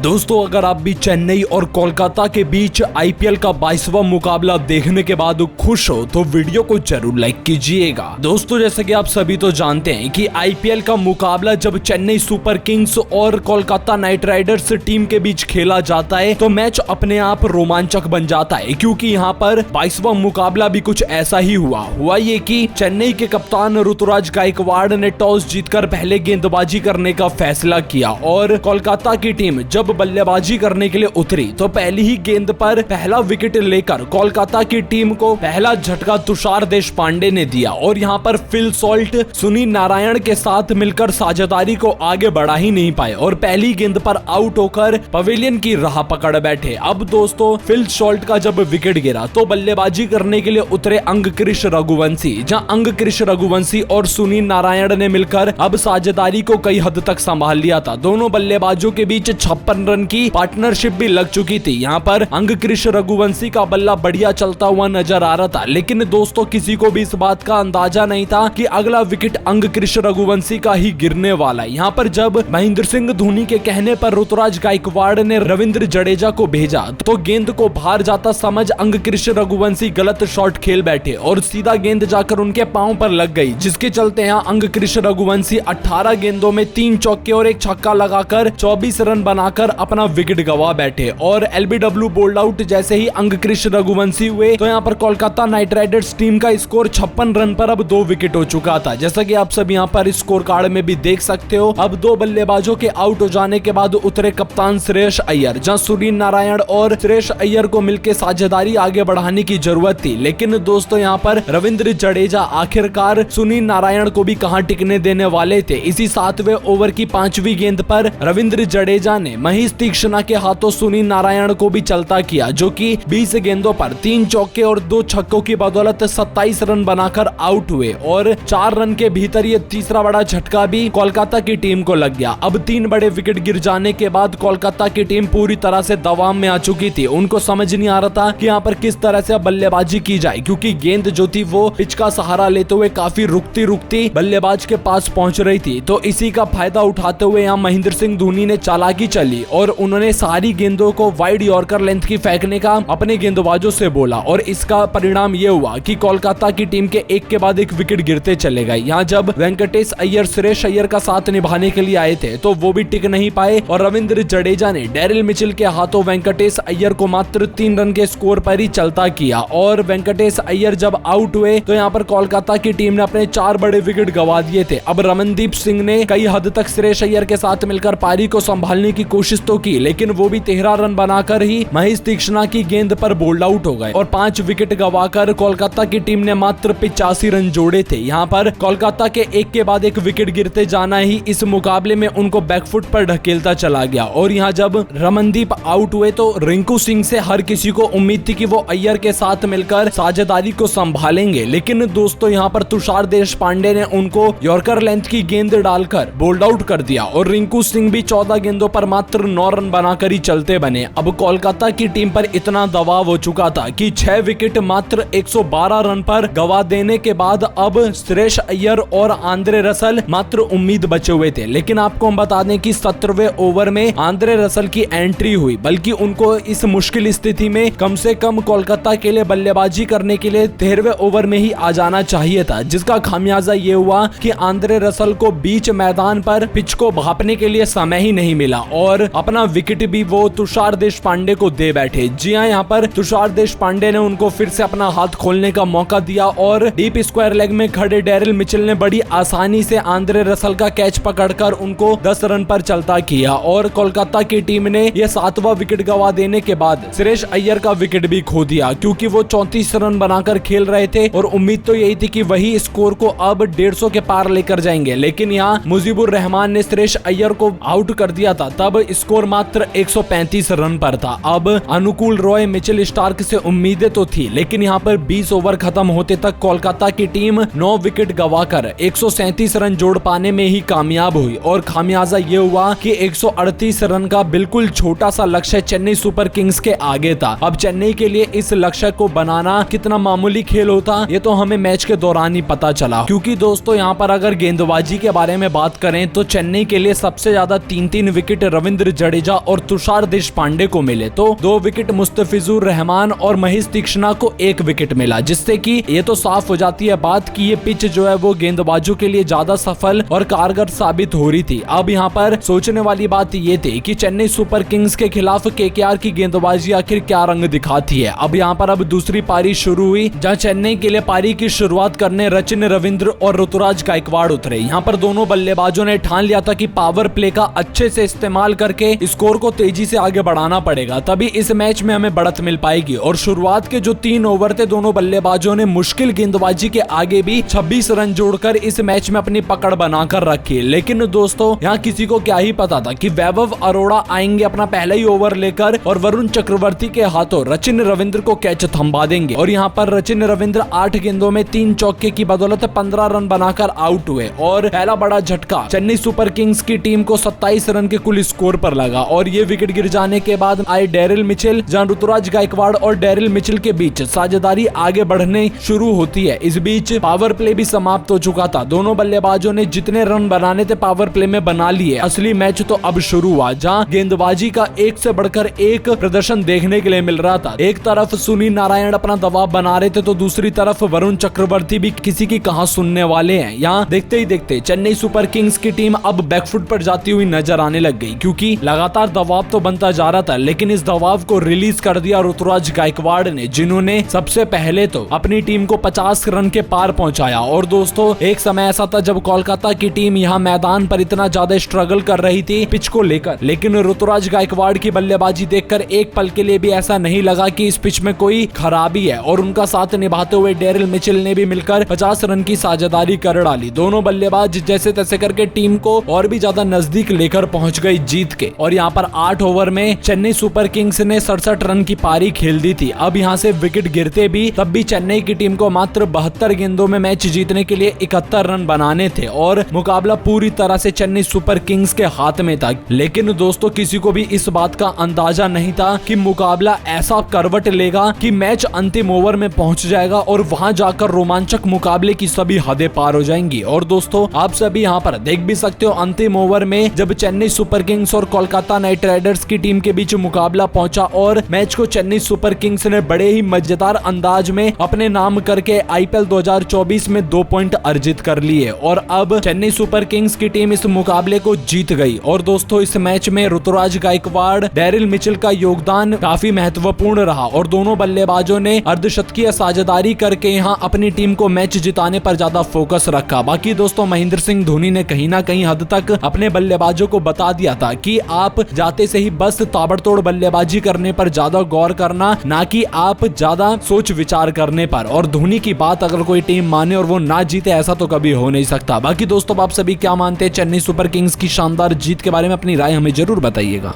दोस्तों अगर आप भी चेन्नई और कोलकाता के बीच आईपीएल का 22वां मुकाबला देखने के बाद खुश हो तो वीडियो को जरूर लाइक कीजिएगा। दोस्तों जैसे कि आप सभी तो जानते हैं कि आईपीएल का मुकाबला जब चेन्नई सुपर किंग्स और कोलकाता नाइट राइडर्स टीम के बीच खेला जाता है तो मैच अपने आप रोमांचक बन जाता है, क्योंकि यहाँ पर 22वां मुकाबला भी कुछ ऐसा ही हुआ ये कि चेन्नई के कप्तान ऋतुराज गायकवाड़ ने टॉस जीतकर पहले गेंदबाजी करने का फैसला किया और कोलकाता की टीम जब बल्लेबाजी करने के लिए उतरी तो पहली ही गेंद पर पहला विकेट लेकर कोलकाता की टीम को पहला झटका तुषार देशपांडे ने दिया और यहाँ पर फिल सॉल्ट सुनील नारायण के साथ मिलकर साझेदारी को आगे बढ़ा ही नहीं पाए और पहली गेंद पर आउट होकर पवेलियन की राह पकड़ बैठे। अब दोस्तों फिल सॉल्ट का जब विकेट गिरा तो बल्लेबाजी करने के लिए उतरे अंगक्रिश रघुवंशी, जहां अंगक्रिश रघुवंशी और सुनील नारायण ने मिलकर अब साझेदारी को कई हद तक संभाल लिया था। दोनों बल्लेबाजों के बीच 56 रन की पार्टनरशिप भी लग चुकी थी। यहाँ पर अंगक्रिश रघुवंशी का बल्ला बढ़िया चलता हुआ नजर आ रहा था, लेकिन दोस्तों किसी को भी इस बात का अंदाजा नहीं था कि अगला विकेट अंगक्रिश रघुवंशी का ही गिरने वाला है। यहाँ पर जब महेंद्र सिंह धोनी के कहने पर ऋतुराज गायकवाड़ ने रविंद्र जडेजा को भेजा तो गेंद को बाहर जाता समझ अंगक्रिश रघुवंशी गलत शॉट खेल बैठे और सीधा गेंद जाकर उनके पांव पर लग गई, जिसके चलते यहाँ अंगक्रिश रघुवंशी 18 गेंदों में 3 चौके और 1 छक्का लगाकर 24 रन बनाकर अपना विकेट गवा बैठे और एलबीडब्ल्यू बोल्ड आउट जैसे ही अंगक्रिश रघुवंशी हुए तो यहाँ पर कोलकाता नाइट राइडर्स टीम का स्कोर 56 रन पर अब 2 विकेट हो चुका था। जैसा कि आप सब यहाँ पर स्कोर कार्ड में भी देख सकते हो, अब 2 बल्लेबाजों के आउट हो जाने के बाद उतरे कप्तान श्रेयस अय्यर, जहाँ सुनील नारायण और श्रेयस अय्यर को मिलकर साझेदारी आगे बढ़ाने की जरूरत थी। लेकिन दोस्तों यहाँ पर रविंद्र जडेजा आखिरकार सुनील नारायण को भी कहां टिकने देने वाले थे। इसी 7वें ओवर की 5वीं गेंद पर रविंद्र जडेजा ने महेश तीक्ष्णा के हाथों सुनील नारायण को भी चलता किया, जो कि 20 गेंदों पर 3 चौके और 2 छक्कों की बदौलत 27 रन बनाकर आउट हुए और 4 रन के भीतर ये तीसरा बड़ा झटका भी कोलकाता की टीम को लग गया। अब 3 बड़े विकेट गिर जाने के बाद कोलकाता की टीम पूरी तरह से दबाव में आ चुकी थी। उनको समझ नहीं आ रहा था कि यहाँ पर किस तरह से बल्लेबाजी की जाए, क्योंकि गेंद जो थी वो पिच का सहारा लेते हुए काफी रुकती बल्लेबाज के पास पहुंच रही थी। तो इसी का फायदा उठाते हुए यहाँ महेंद्र सिंह धोनी ने चालाकी चली और उन्होंने सारी गेंदों को वाइड यॉर्कर लेंथ की फेंकने का अपने गेंदबाजों से बोला और इसका परिणाम ये हुआ कि कोलकाता की टीम के एक के बाद एक विकेट गिरते चले गए। यहाँ जब वेंकटेश अय्यर श्रेयस अय्यर का साथ निभाने के लिए आए थे तो वो भी टिक नहीं पाए और रविंद्र जडेजा ने डेरिल मिचेल के हाथों वेंकटेश अय्यर को मात्र 3 रन के स्कोर पर ही चलता किया और वेंकटेश अय्यर जब आउट हुए तो यहाँ पर कोलकाता की टीम ने अपने 4 बड़े विकेट गवा दिए थे। अब रमनदीप सिंह ने कई हद तक श्रेयस अय्यर के साथ मिलकर पारी को संभालने की कोशिश तो की, लेकिन वो भी 13 रन बनाकर ही महेश तीक्ष्णा की गेंद पर बोल्ड आउट हो गए और 5 विकेट गवाकर कोलकाता की टीम ने मात्र 85 रन जोड़े थे। यहाँ पर कोलकाता के एक के बाद एक विकेट गिरते जाना ही इस मुकाबले में उनको बैकफुट पर ढकेलता चला गया और यहाँ जब रमनदीप आउट हुए तो रिंकू सिंह से हर किसी को उम्मीद थी कि वो अय्यर के साथ मिलकर साझेदारी को संभालेंगे, लेकिन दोस्तों यहाँ पर तुषार देशपांडे ने उनको यॉर्कर लेंथ की गेंद डालकर बोल्ड आउट कर दिया और रिंकू सिंह भी 14 गेंदों पर मात्र 9 रन बनाकर ही चलते बने। अब कोलकाता की टीम पर इतना दबाव हो चुका था कि 6 विकेट मात्र 112 रन पर गवा देने के बाद अब श्रेयस अय्यर और आंद्रे रसल मात्र उम्मीद बचे हुए थे। लेकिन आपको हम बता दें कि 17वें ओवर में आंद्रे रसल की एंट्री हुई, बल्कि उनको इस मुश्किल स्थिति में कम से कम कोलकाता के लिए बल्लेबाजी करने के लिए 13वें ओवर में ही आ जाना चाहिए था, जिसका खामियाजा ये हुआ कि आंद्रे रसल को बीच मैदान पर पिच को भापने के लिए समय ही नहीं मिला और अपना विकेट भी वो तुषार देशपांडे को दे बैठे। जी हां, यहाँ पर तुषार देशपांडे ने उनको फिर से अपना हाथ खोलने का मौका दिया और डीप स्क्वायर लेग में खड़े डेरिल मिचेल ने बड़ी आसानी से आंद्रे रसल का कैच पकड़कर उनको 10 रन पर चलता किया और कोलकाता की टीम ने यह 7वां विकेट गवा देने के बाद श्रेयस अय्यर का विकेट भी खो दिया, क्योंकि वो 34 रन बनाकर खेल रहे थे और उम्मीद तो यही थी कि वही स्कोर को अब 150 के पार लेकर जाएंगे। लेकिन यहाँ मुजीबुर रहमान ने श्रेयस अय्यर को आउट कर दिया था, तब स्कोर मात्र 135 रन पर था। अब अनुकूल रॉय मिचेल स्टार्क से उम्मीदें तो थी, लेकिन यहाँ पर 20 ओवर खत्म होते तक कोलकाता की टीम 9 विकेट गवाकर 137 रन जोड़ पाने में ही कामयाब हुई और खामियाजा ये हुआ कि 138 रन का बिल्कुल छोटा सा लक्ष्य चेन्नई सुपर किंग्स के आगे था। अब चेन्नई के लिए इस लक्ष्य को बनाना कितना मामूली खेल होता ये तो हमें मैच के दौरान ही पता चला, क्योंकि दोस्तों यहाँ पर अगर गेंदबाजी के बारे में बात करें तो चेन्नई के लिए सबसे ज्यादा 3-3 विकेट रविंद्र जडेजा और तुषार देशपांडे को मिले तो 2 विकेट मुस्तफिजुर रहमान और महेश तीक्ष्णा को 1 विकेट मिला, जिससे कि ये तो साफ हो जाती है बात कि ये पिच जो है वो गेंदबाजों के लिए ज्यादा सफल और कारगर साबित हो रही थी। अब यहाँ पर सोचने वाली बात ये थी कि चेन्नई सुपर किंग्स के खिलाफ केकेआर की गेंदबाजी आखिर क्या रंग दिखाती है। अब यहाँ पर दूसरी पारी शुरू हुई, जहाँ चेन्नई के लिए पारी की शुरुआत करने रचिन रविंद्र और ऋतुराज गायकवाड़ उतरे। यहाँ पर दोनों बल्लेबाजों ने ठान लिया था कि पावर प्ले का अच्छे से इस्तेमाल करके स्कोर को तेजी से आगे बढ़ाना पड़ेगा, तभी इस मैच में हमें बढ़त मिल पाएगी। और शुरुआत के जो 3 ओवर थे, दोनों बल्लेबाजों ने मुश्किल गेंदबाजी के आगे भी 26 रन जोड़कर इस मैच में अपनी पकड़ बनाकर रखी। लेकिन दोस्तों यहाँ किसी को क्या ही पता था कि वैभव अरोड़ा आएंगे अपना पहला ही ओवर लेकर और वरुण चक्रवर्ती के हाथों रचिन रविंद्र को कैच थंबा देंगे। और यहाँ पर रचिन रविंद्र 8 गेंदों में 3 चौके की बदौलत 15 रन बनाकर आउट हुए और पहला बड़ा झटका चेन्नई सुपर किंग्स की टीम को 27 रन के कुल स्कोर पर लगा। और ये विकेट गिर जाने के बाद आए डेरिल मिचेल, जहां ऋतुराज गायकवाड़ और डेरिल मिचेल के बीच साझेदारी आगे बढ़ने शुरू होती है। इस बीच पावर प्ले भी समाप्त हो चुका था। दोनों बल्लेबाजों ने जितने रन बनाने थे पावर प्ले में बना लिए। असली मैच तो अब शुरू हुआ, जहां गेंदबाजी का एक से बढ़कर एक प्रदर्शन देखने के लिए मिल रहा था। एक तरफ सुनील नारायण अपना दबाव बना रहे थे तो दूसरी तरफ वरुण चक्रवर्ती भी किसी की कहां सुनने वाले हैं। यहाँ देखते ही देखते चेन्नई सुपर किंग्स की टीम अब बैकफुट पर जाती हुई नजर आने लग गई, क्योंकि लगातार दबाव तो बनता जा रहा था, लेकिन इस दबाव को रिलीज कर दिया ऋतुराज गायकवाड़ ने, जिन्होंने सबसे पहले तो अपनी टीम को 50 रन के पार पहुंचाया। और दोस्तों एक समय ऐसा था जब कोलकाता की टीम यहाँ मैदान पर इतना ज्यादा स्ट्रगल कर रही थी पिच को लेकर, लेकिन ऋतुराज गायकवाड़ की बल्लेबाजी देखकर एक पल के लिए भी ऐसा नहीं लगा कि इस पिच में कोई खराबी है। और उनका साथ निभाते हुए डेरिल मिचेल ने भी मिलकर 50 रन की साझेदारी कर डाली। दोनों बल्लेबाज जैसे तैसे करके टीम को और भी ज्यादा नजदीक लेकर पहुंच गई जीत के। और यहाँ पर 8 ओवर में चेन्नई सुपर किंग्स ने 67 रन की पारी खेल दी थी। अब यहाँ से विकेट गिरते भी तब भी चेन्नई की टीम को मात्र 72 गेंदों में मैच जीतने के लिए 71 रन बनाने थे और मुकाबला पूरी तरह से चेन्नई सुपर किंग्स के हाथ में था। लेकिन दोस्तों किसी को भी इस बात का अंदाजा नहीं था कि मुकाबला ऐसा करवट लेगा कि मैच अंतिम ओवर में पहुंच जाएगा और वहां जाकर रोमांचक मुकाबले की सभी हदें पार हो जाएंगी। और दोस्तों आप सभी यहाँ पर देख भी सकते हो अंतिम ओवर में जब चेन्नई सुपर किंग्स और कोलकाता नाइट राइडर्स की टीम के बीच मुकाबला पहुंचा और मैच को चेन्नई सुपर किंग्स ने बड़े ही मजेदार अंदाज में अपने नाम करके आईपीएल 2024 में 2 पॉइंट अर्जित कर लिए और अब चेन्नई सुपर किंग्स की टीम इस मुकाबले को जीत गई। और दोस्तों इस मैच में ऋतुराज गायकवाड़, डेरिल मिचेल का योगदान काफी महत्वपूर्ण रहा और दोनों बल्लेबाजों ने अर्धशतकीय साझेदारी करके यहाँ अपनी टीम को मैच जिताने पर ज्यादा फोकस रखा। बाकी दोस्तों महेंद्र सिंह धोनी ने कहीं ना कहीं हद तक अपने बल्लेबाजों को बता दिया था कि आप जाते से ही बस ताबड़तोड़ बल्लेबाजी करने पर ज्यादा गौर करना, ना कि आप ज्यादा सोच विचार करने पर। और धोनी की बात अगर कोई टीम माने और वो ना जीते ऐसा तो कभी हो नहीं सकता। बाकी दोस्तों आप सभी क्या मानते हैं चेन्नई सुपर किंग्स की शानदार जीत के बारे में? अपनी राय हमें जरूर बताइएगा।